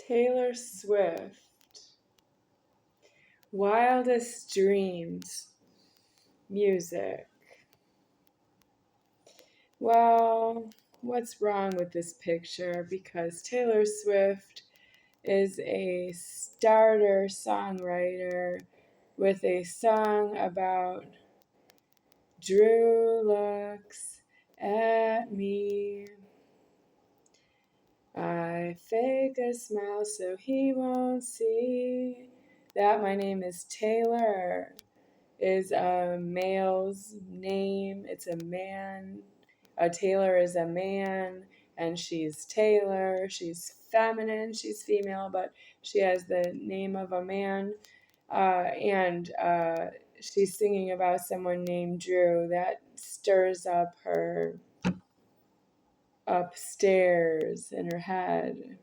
Taylor Swift. Wildest dreams. Music. Well, what's wrong with this picture? Because Taylor Swift is a starter songwriter with a song about Drew looks at me. I fake a smile so he won't see that my name is Taylor is a male's name. It's a man. Taylor is a man, and she's Taylor. She's feminine. She's female, but she has the name of a man. And she's singing about someone named Drew. That stirs up her upstairs in her head.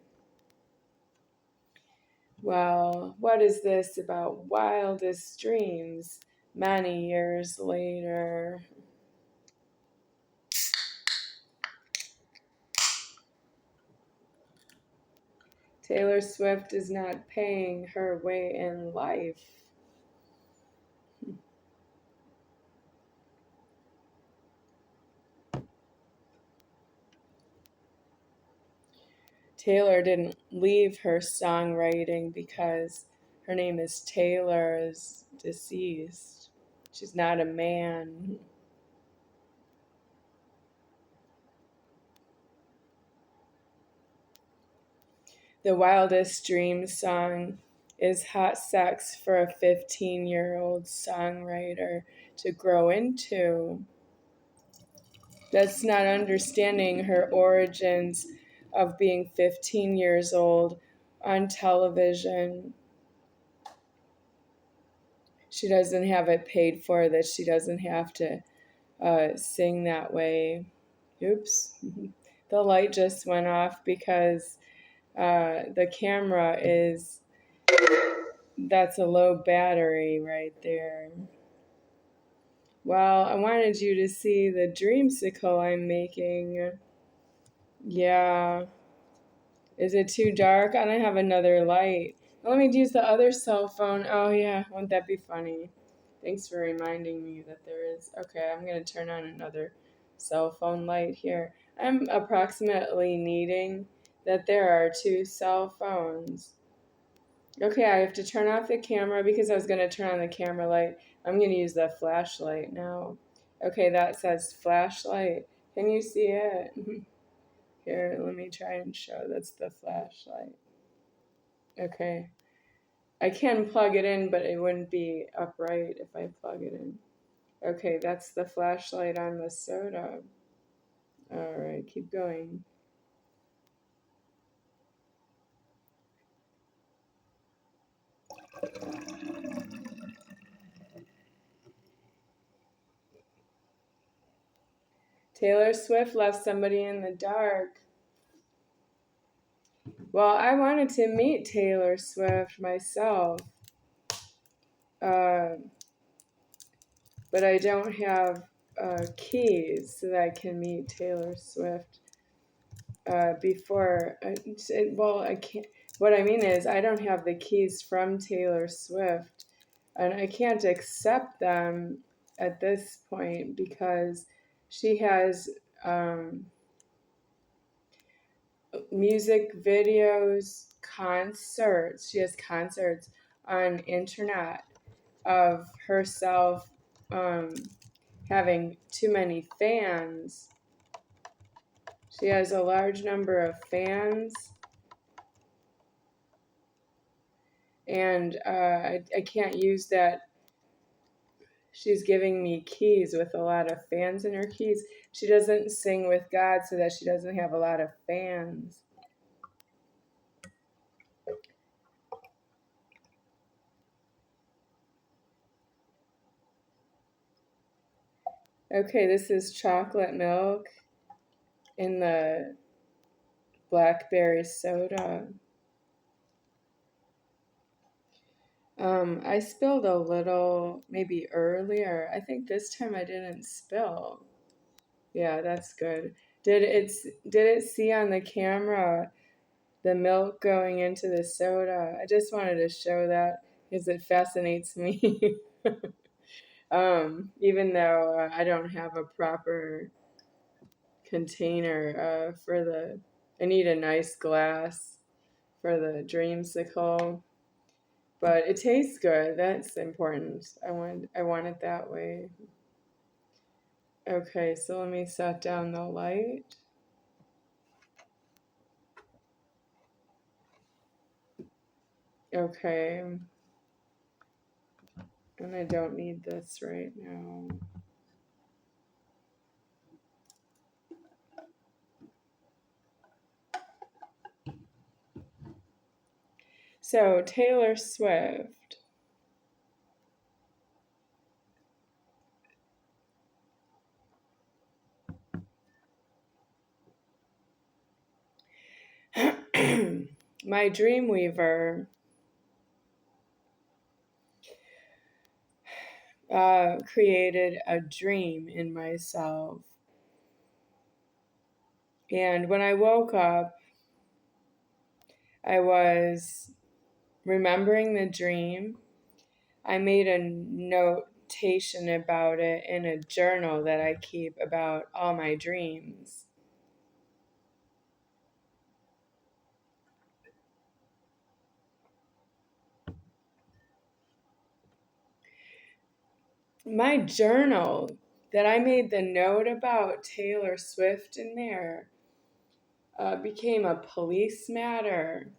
Well, what is this about wildest dreams many years later? Taylor Swift is not paying her way in life. Taylor didn't leave her songwriting because her name is Taylor, is deceased. She's not a man. The Wildest Dreams song is hot sex for a 15-year-old songwriter to grow into. That's not understanding her origins of being 15 years old on television. She doesn't have it paid for, that she doesn't have to sing that way. Oops. The light just went off because the camera is, that's a low battery right there. Well, I wanted you to see the dreamsicle I'm making. Yeah. Is it too dark? I don't have another light. Let me use the other cell phone. Oh, yeah. Won't that be funny? Thanks for reminding me that there is. Okay, I'm going to turn on another cell phone light here. I'm approximately needing that there are 2 cell phones. Okay, I have to turn off the camera because I was going to turn on the camera light. I'm going to use the flashlight now. Okay, that says flashlight. Can you see it? Here, let me try and show. That's the flashlight. Okay. I can plug it in, but it wouldn't be upright if I plug it in. Okay, that's the flashlight on the soda. All right, keep going. Taylor Swift left somebody in the dark. Well, I wanted to meet Taylor Swift myself, but I don't have keys so that I can meet Taylor Swift before. Well, I can't. What I mean is, I don't have the keys from Taylor Swift, and I can't accept them at this point because she has music videos, concerts. She has concerts on internet of herself having too many fans. She has a large number of fans, and I can't use that. She's giving me keys with a lot of fans in her keys. She doesn't sing with God so that she doesn't have a lot of fans. Okay, this is chocolate milk in the blackberry soda. I spilled a little maybe earlier. I think this time I didn't spill. Yeah, that's good. Did it see on the camera the milk going into the soda. I just wanted to show that because it fascinates me. Even though I don't have a proper container I need a nice glass for the dreamsicle. But it tastes good. That's important. I want it that way. Okay, so let me set down the light. Okay. And I don't need this right now. So, Taylor Swift. My Dreamweaver created a dream in myself. And when I woke up, I was remembering the dream. I made a notation about it in a journal that I keep about all my dreams. My journal that I made the note about Taylor Swift in there became a police matter.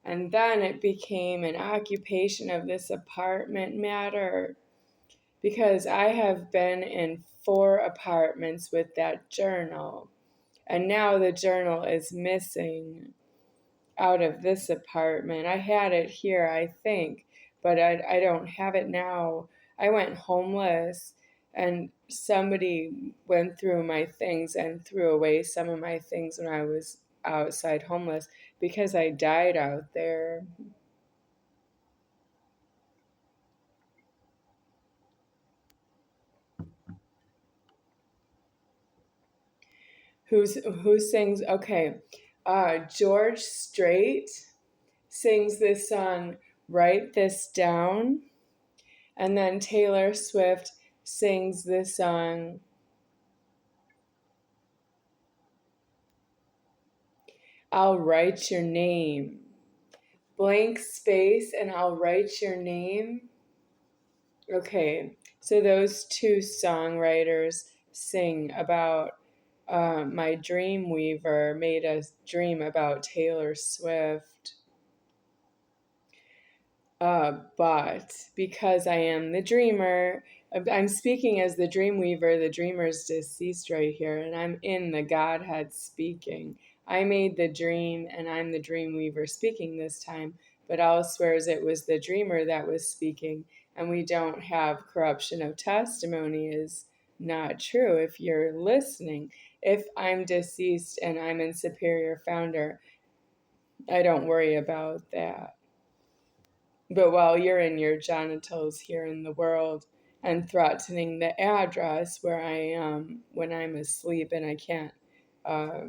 And then it became an occupation of this apartment matter because I have been in 4 apartments with that journal. And now the journal is missing out of this apartment. I had it here, I think, but I don't have it now. I went homeless and somebody went through my things and threw away some of my things when I was outside homeless because I died out there. Who sings? Okay, George Strait sings this song, Write This Down. And then Taylor Swift sings this song, I'll write your name. Blank space and I'll write your name. Okay, so those 2 songwriters sing about my Dreamweaver made a dream about Taylor Swift. But because I am the dreamer, I'm speaking as the Dreamweaver, the dreamer's deceased right here, and I'm in the Godhead speaking. I made the dream, and I'm the Dreamweaver speaking this time, but all swears it was the dreamer that was speaking, and we don't have corruption of testimony is not true if you're listening. If I'm deceased and I'm in Superior Founder, I don't worry about that. But while you're in your genitals here in the world and threatening the address where I am when I'm asleep and uh,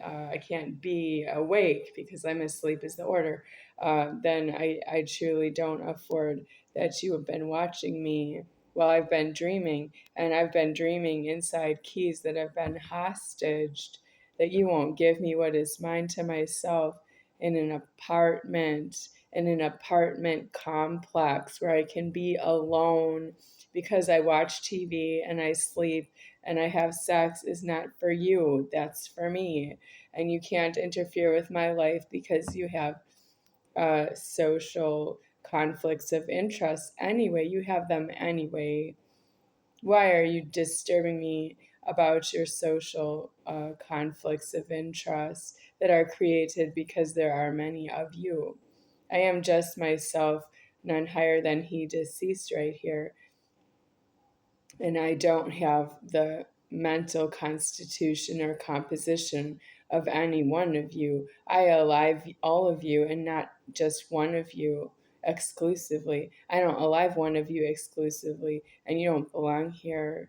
I can't be awake because I'm asleep is the order, then I truly don't afford that you have been watching me while I've been dreaming. And I've been dreaming inside keys that have been hostaged, that you won't give me what is mine to myself in an apartment, in an apartment complex where I can be alone because I watch TV and I sleep and I have sex is not for you, that's for me. And you can't interfere with my life because you have social conflicts of interest anyway. You have them anyway. Why are you disturbing me about your social conflicts of interest that are created because there are many of you? I am just myself, none higher than he deceased right here. And I don't have the mental constitution or composition of any one of you. I alive all of you and not just one of you exclusively. I don't alive one of you exclusively, and you don't belong here.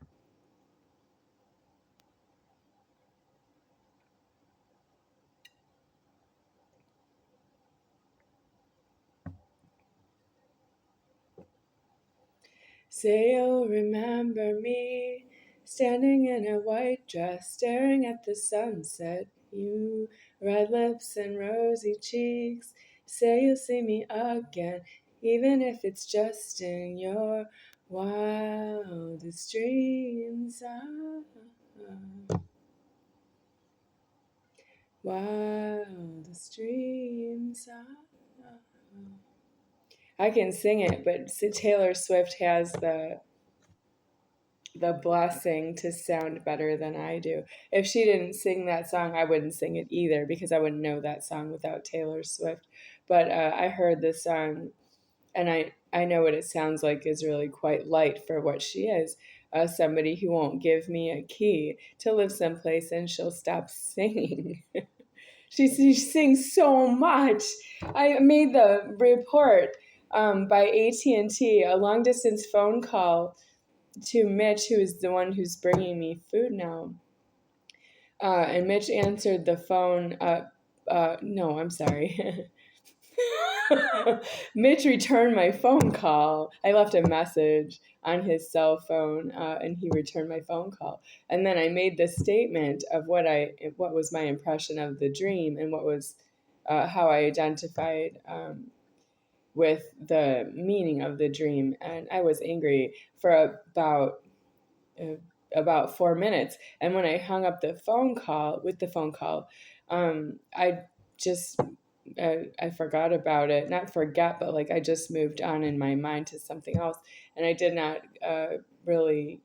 Say you'll remember me, standing in a white dress, staring at the sunset. You, red lips and rosy cheeks. Say you'll see me again, even if it's just in your wildest dreams. Wildest dreams. I can sing it, but Taylor Swift has the blessing to sound better than I do. If she didn't sing that song, I wouldn't sing it either because I wouldn't know that song without Taylor Swift. But I heard the song, and I know what it sounds like is really quite light for what she is. Somebody who won't give me a key to live someplace and she'll stop singing. She sings so much. I made the report by AT&T, a long distance phone call to Mitch, who is the one who's bringing me food now. And Mitch answered the phone. No, I'm sorry. Mitch returned my phone call. I left a message on his cell phone, and he returned my phone call. And then I made the statement of what was my impression of the dream and what was how I identified with the meaning of the dream. And I was angry for about 4 minutes. And when I hung up the phone call, I just I forgot about it. Not forget, but like I just moved on in my mind to something else, and I did not really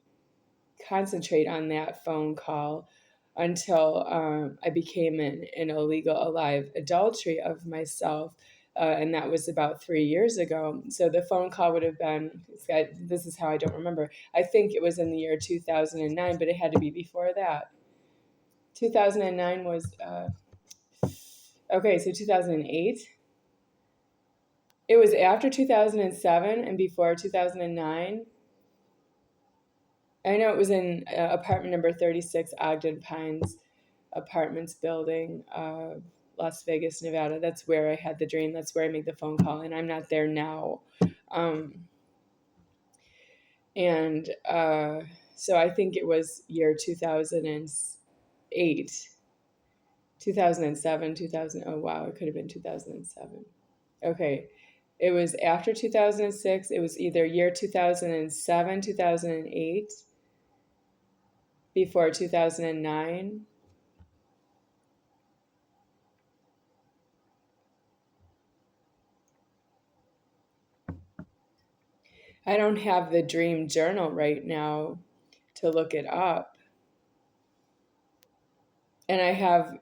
concentrate on that phone call until I became an illegal alive adultery of myself. And that was about 3 years ago. So the phone call would have been, this is how I don't remember. I think it was in the year 2009, but it had to be before that. 2009 was, okay, so 2008. It was after 2007 and before 2009. I know it was in apartment number 36, Ogden Pines Apartments building, Las Vegas, Nevada. That's where I had the dream. That's where I made the phone call, and I'm not there now. So I think it was year 2008, 2007, 2000. Oh, wow, it could have been 2007. Okay. It was after 2006. It was either year 2007, 2008, before 2009. I don't have the dream journal right now to look it up. And I have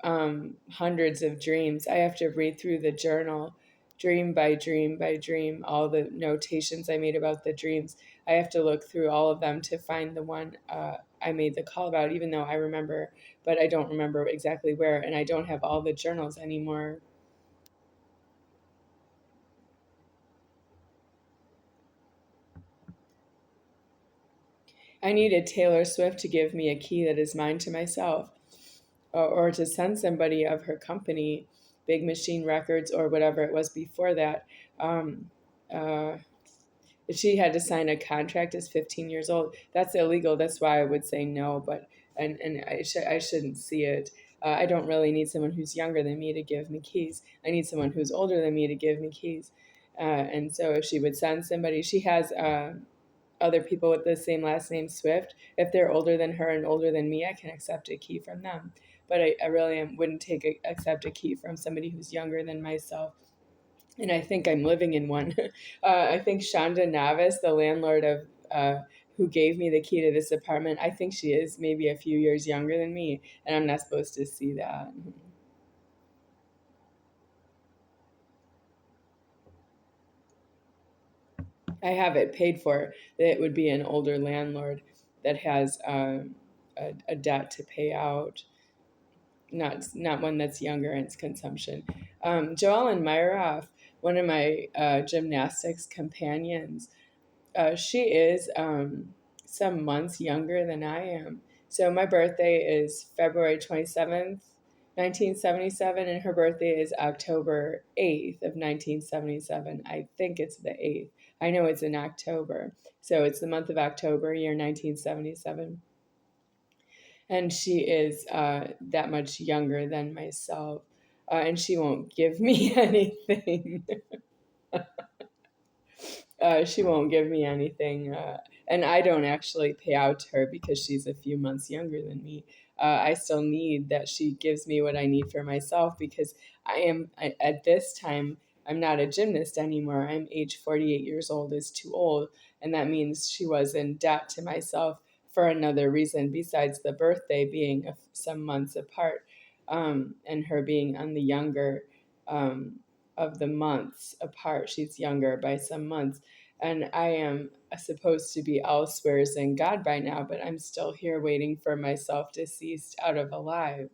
hundreds of dreams. I have to read through the journal, dream by dream by dream, all the notations I made about the dreams. I have to look through all of them to find the one I made the call about, even though I remember, but I don't remember exactly where, and I don't have all the journals anymore. I needed Taylor Swift to give me a key that is mine to myself, or to send somebody of her company, Big Machine Records or whatever it was before that. Uh, she had to sign a contract as 15 years old. That's illegal. That's why I would say no, but and I shouldn't see it. I don't really need someone who's younger than me to give me keys. I need someone who's older than me to give me keys. And so if she would send somebody, she has other people with the same last name, Swift. If they're older than her and older than me, I can accept a key from them. But I really wouldn't accept a key from somebody who's younger than myself. And I think I'm living in one. I think Shonda Navis, the landlord of who gave me the key to this apartment, I think she is maybe a few years younger than me, and I'm not supposed to see that. I have it paid for. That it would be an older landlord that has a debt to pay out, not one that's younger in its consumption. Joellen Myroff, one of my gymnastics companions, she is some months younger than I am. So my birthday is February 27th, 1977, and her birthday is October 8th of 1977. I think it's the 8th. I know it's in October. So it's the month of October, year 1977. And she is that much younger than myself. And she won't give me anything. She won't give me anything. And I don't actually pay out to her because she's a few months younger than me. I still need that she gives me what I need for myself because at this time, I'm not a gymnast anymore. I'm age 48 years old is too old. And that means she was in debt to myself for another reason besides the birthday being some months apart, and her being on the younger um, of the months apart. She's younger by some months. And I am supposed to be elsewhere in God by now, but I'm still here waiting for myself deceased out of alive.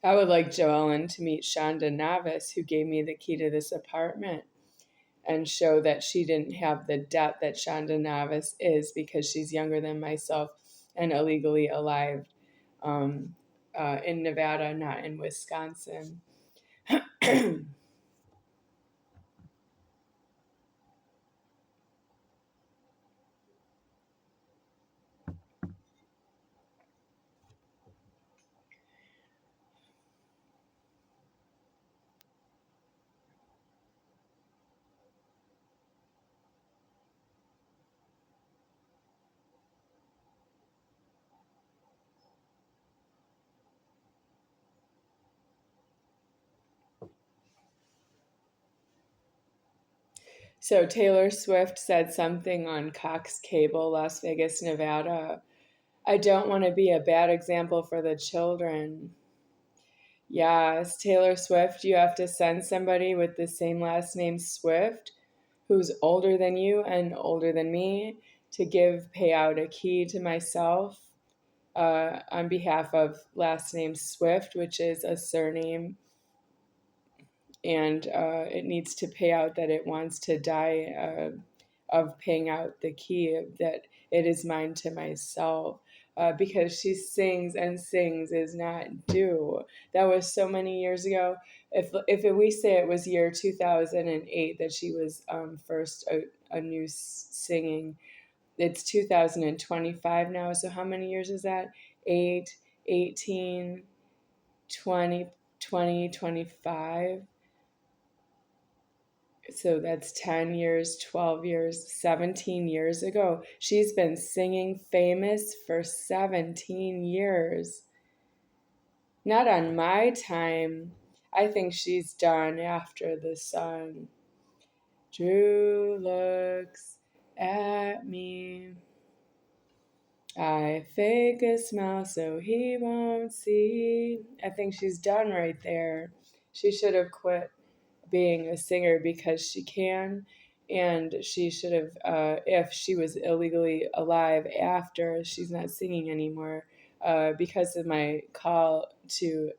I would like Joellen to meet Shonda Navis, who gave me the key to this apartment, and show that she didn't have the debt that Shonda Navis is because she's younger than myself and illegally alive in Nevada, not in Wisconsin. So Taylor Swift said something on Cox Cable, Las Vegas, Nevada. I don't want to be a bad example for the children. Yes, Taylor Swift, you have to send somebody with the same last name Swift, who's older than you and older than me, to pay out a key to myself on behalf of last name Swift, which is a surname, and it needs to pay out that it wants to die of paying out the key that it is mine to myself, because she sings and sings is not due. That was so many years ago. If we say it was year 2008 that she was first a new singing, it's 2025 now. So how many years is that? 8, 18, 20, 20, 25. So that's 10 years, 12 years, 17 years ago. She's been singing famous for 17 years. Not on my time. I think she's done after the sun. Drew looks at me. I fake a smile so he won't see. I think she's done right there. She should have quit being a singer because she can, and she should have, if she was illegally alive after she's not singing anymore, because of my call to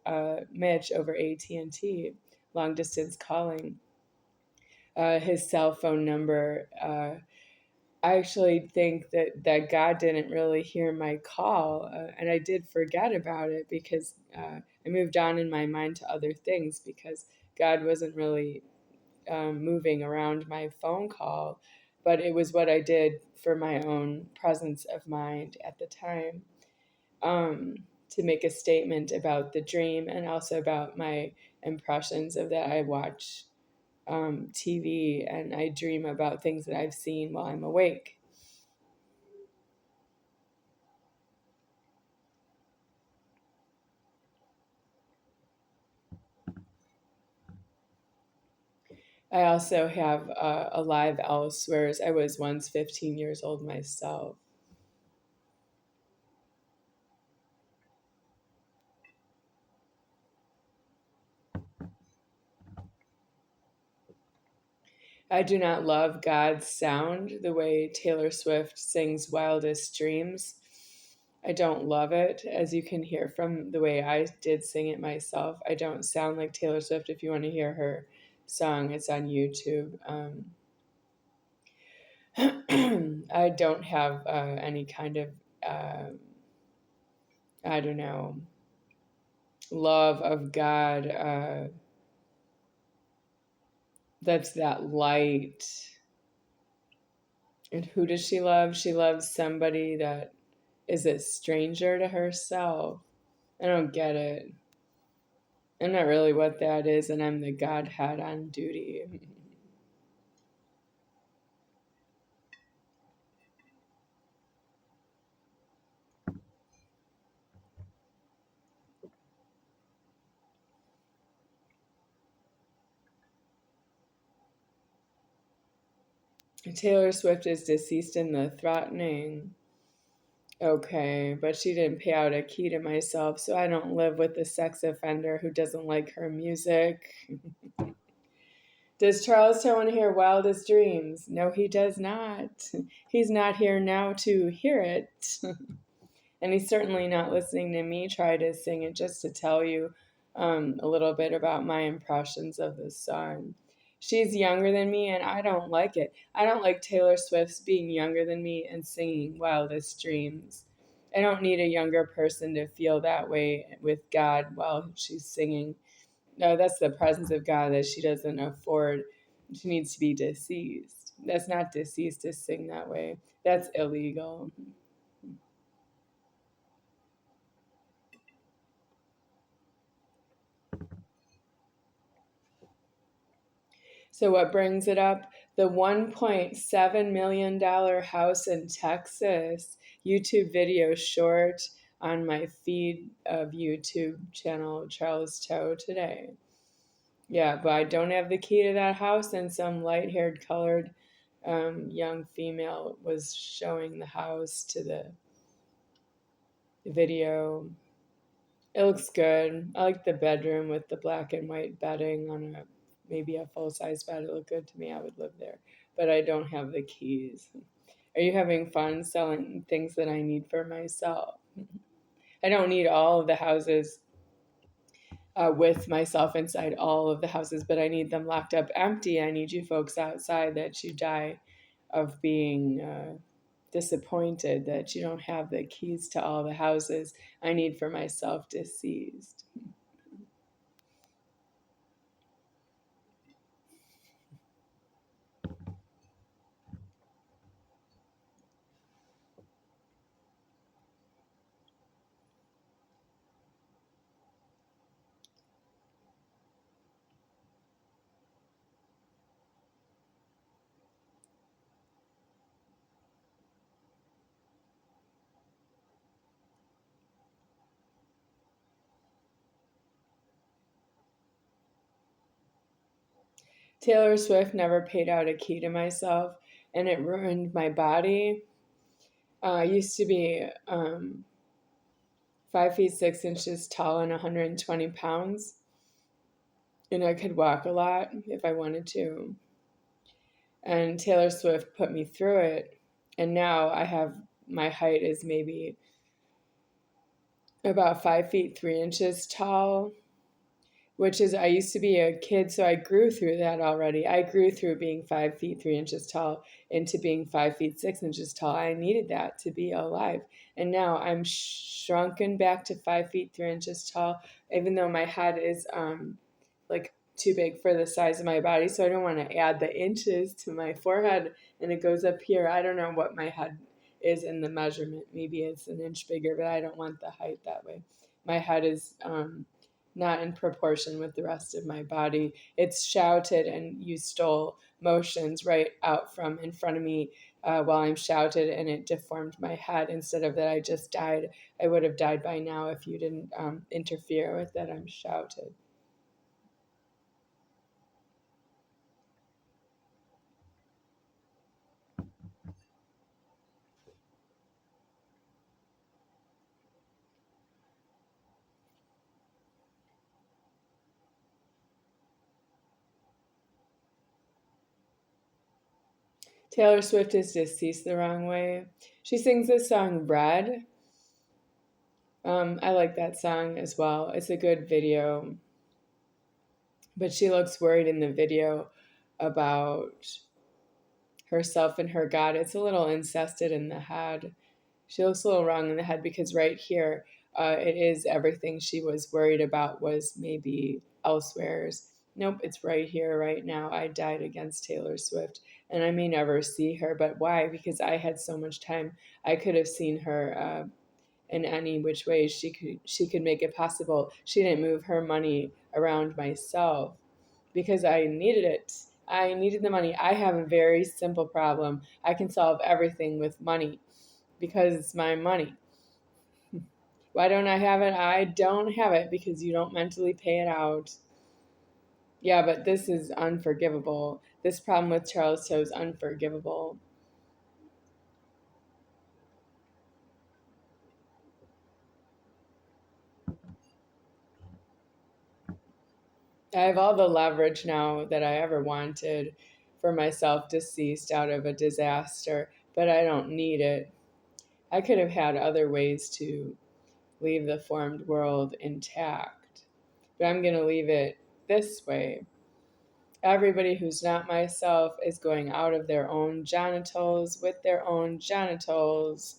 Mitch over AT&T, long distance calling. His cell phone number. I actually think that God didn't really hear my call, and I did forget about it because I moved on in my mind to other things because God wasn't really moving around my phone call, but it was what I did for my own presence of mind at the time, to make a statement about the dream and also about my impressions of that. I watch TV and I dream about things that I've seen while I'm awake. I also have a live elsewhere. I was once 15 years old myself. I do not love God's sound the way Taylor Swift sings Wildest Dreams. I don't love it, as you can hear from the way I did sing it myself. I don't sound like Taylor Swift. If you want to hear her song, it's on YouTube. I don't have any kind of, I don't know, love of God. That's that light. And who does she love? She loves somebody that is a stranger to herself. I don't get it. I'm not really what that is, and I'm the Godhead on duty. Taylor Swift is deceased in the threatening. Okay, but she didn't pay out a key to myself, so I don't live with the sex offender who doesn't like her music. Does Charles want to hear Wildest Dreams? No, he does not. He's not here now to hear it. And he's certainly not listening to me try to sing it, just to tell you a little bit about my impressions of this song. She's younger than me, and I don't like it. I don't like Taylor Swift's being younger than me and singing Wildest Dreams. I don't need a younger person to feel that way with God while she's singing. No, that's the presence of God that she doesn't afford. She needs to be deceased. That's not deceased to sing that way. That's illegal. So what brings it up? The $1.7 million house in Texas YouTube video short on my feed of YouTube channel, Charles Cho Today. Yeah, but I don't have the key to that house, and some light-haired, colored young female was showing the house to the video. It looks good. I like the bedroom with the black and white bedding on maybe a full-size bed. It looked good to me. I would live there. But I don't have the keys. Are you having fun selling things that I need for myself? I don't need all of the houses with myself inside all of the houses, but I need them locked up empty. I need you folks outside that you die of being disappointed that you don't have the keys to all the houses I need for myself deceased. Taylor Swift never paid out a key to myself, and it ruined my body. I used to be 5 feet 6 inches tall and 120 pounds, and I could walk a lot if I wanted to. And Taylor Swift put me through it, and now my height is maybe about 5 feet 3 inches tall, which is, I used to be a kid, so I grew through that already. I grew through being 5 feet 3 inches tall into being 5 feet 6 inches tall. I needed that to be alive. And now I'm shrunken back to 5 feet 3 inches tall, even though my head is like too big for the size of my body. So I don't want to add the inches to my forehead, and it goes up here. I don't know what my head is in the measurement. Maybe it's an inch bigger, but I don't want the height that way. My head is not in proportion with the rest of my body. It's shouted, and you stole motions right out from in front of me while I'm shouted, and it deformed my head. Instead of that, I just died. I would have died by now if you didn't interfere with that I'm shouted. Taylor Swift is deceased the wrong way. She sings this song, Red. I like that song as well. It's a good video. But she looks worried in the video about herself and her God. It's a little incested in the head. She looks a little wrong in the head because right here, it is everything she was worried about was maybe elsewhere's. Nope, it's right here, right now. I died against Taylor Swift, and I may never see her, but why? Because I had so much time. I could have seen her in any which way she could make it possible. She didn't move her money around myself because I needed it. I needed the money. I have a very simple problem. I can solve everything with money because it's my money. Why don't I have it? I don't have it because you don't mentally pay it out. Yeah, but this is unforgivable. This problem with Charles Toe is unforgivable. I have all the leverage now that I ever wanted for myself deceased out of a disaster, but I don't need it. I could have had other ways to leave the formed world intact, but I'm going to leave it this way. Everybody who's not myself is going out of their own genitals with their own genitals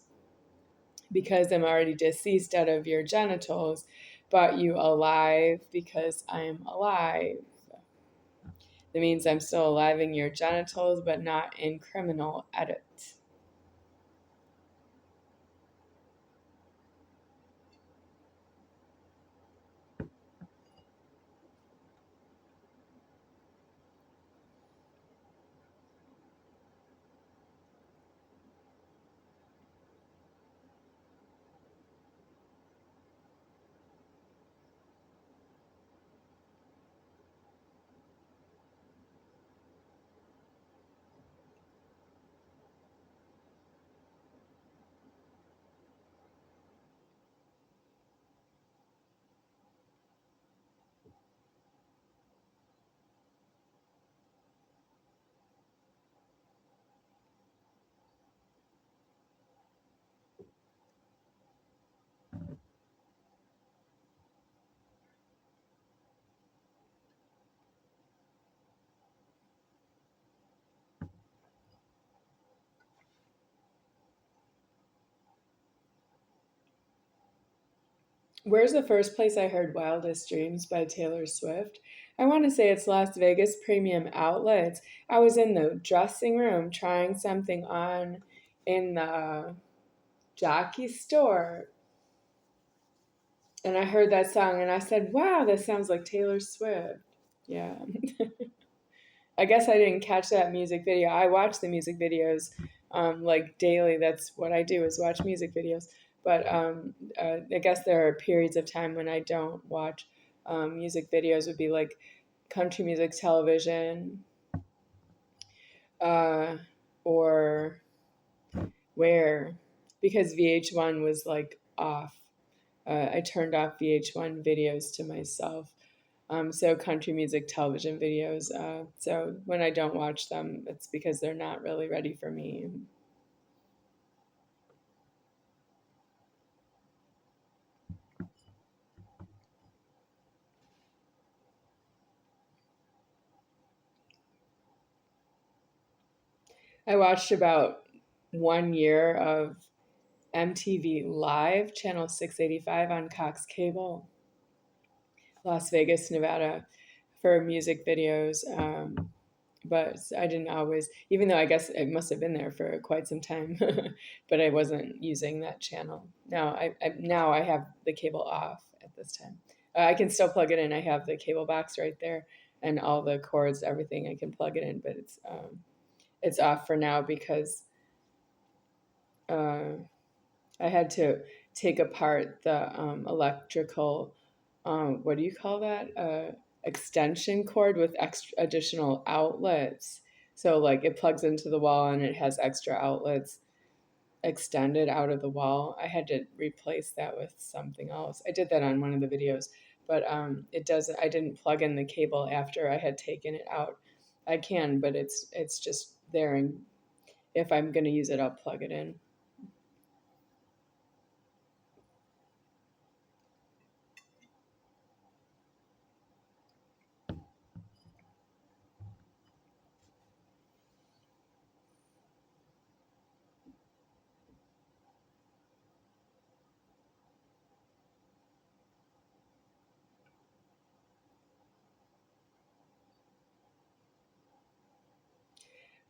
because I'm already deceased out of your genitals, but you alive because I'm alive. That means I'm still alive in your genitals, but not in criminal edit. Where's the first place I heard Wildest Dreams by Taylor Swift? I want to say it's Las Vegas Premium Outlets. I was in the dressing room trying something on in the jockey store, and I heard that song and I said, wow, that sounds like Taylor Swift. Yeah. I guess I didn't catch that music video. I watch the music videos like daily. That's what I do is watch music videos. But I guess there are periods of time when I don't watch music videos. Would be like country music television uh, or where because VH1 was like off. I turned off VH1 videos to myself. So country music television videos. So when I don't watch them, it's because they're not really ready for me. I watched about 1 year of MTV Live, channel 685 on Cox Cable, Las Vegas, Nevada, for music videos. But I didn't always, even though I guess it must have been there for quite some time, but I wasn't using that channel. Now I have the cable off at this time. I can still plug it in. I have the cable box right there and all the cords, everything. I can plug it in, but it's off for now because uh, I had to take apart the electrical, what do you call that? Extension cord with extra additional outlets. So like it plugs into the wall and it has extra outlets extended out of the wall. I had to replace that with something else. I did that on one of the videos, but it doesn't. I didn't plug in the cable after I had taken it out. I can, but it's just there, and if I'm going to use it, I'll plug it in.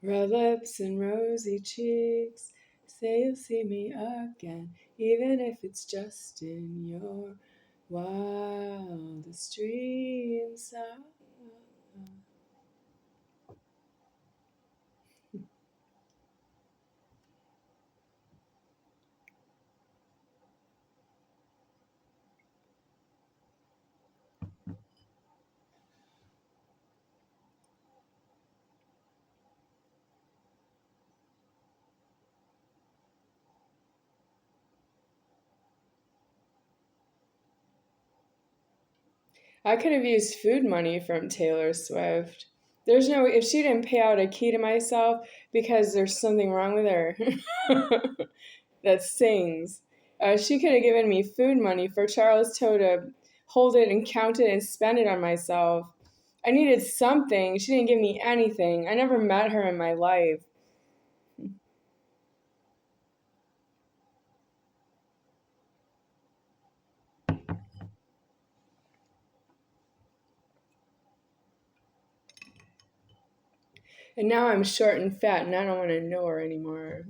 Red lips and rosy cheeks, say you'll see me again, even if it's just in your wildest dreams. I could have used food money from Taylor Swift. There's no, if she didn't pay out a key to myself because there's something wrong with her that sings, she could have given me food money for Charles Toe to hold it and count it and spend it on myself. I needed something. She didn't give me anything. I never met her in my life. And now I'm short and fat and I don't want to know her anymore.